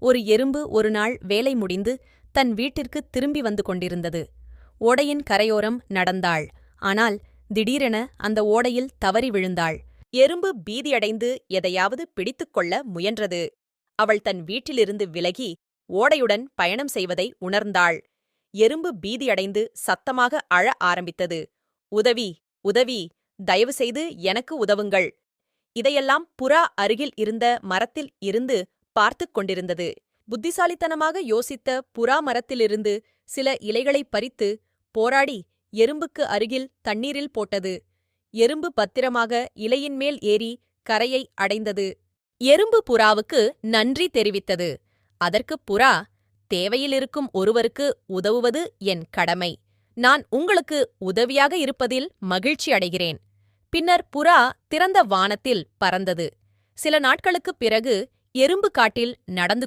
ஒரு எறும்பு ஒருநாள் வேலை முடிந்து தன் வீட்டிற்கு திரும்பி வந்து கொண்டிருந்தது. ஓடையின் கரையோரம் நடந்தாள். ஆனால் திடீரென அந்த ஓடையில் தவறி விழுந்தாள். எறும்பு பீதியடைந்து எதையாவது பிடித்துக்கொள்ள முயன்றது. அவள் தன் வீட்டிலிருந்து விலகி ஓடையுடன் பயணம் செய்வதை உணர்ந்தாள். எறும்பு பீதியடைந்து சத்தமாக அழ ஆரம்பித்தது. உதவி, உதவி, தயவுசெய்து எனக்கு உதவுங்கள். இதையெல்லாம் புறா அருகில் இருந்த மரத்தில் இருந்து பார்த்துக் கொண்டிருந்தது. புத்திசாலித்தனமாக யோசித்த புறா மரத்திலிருந்து சில இலைகளைப் பறித்து போராடி எறும்புக்கு அருகில் தண்ணீரில் போட்டது. எறும்பு பத்திரமாக இலையின் மேல் ஏறி கரையை அடைந்தது. எறும்பு புறாவுக்கு நன்றி தெரிவித்தது. அதற்குப் புறா, தேவையிலிருக்கும் ஒருவருக்கு உதவுவது என் கடமை. நான் உங்களுக்கு உதவியாக இருப்பதில் மகிழ்ச்சி அடைகிறேன். பின்னர் புறா திறந்த வானத்தில் பறந்தது. சில நாட்களுக்குப் பிறகு எறும்பு காட்டில் நடந்து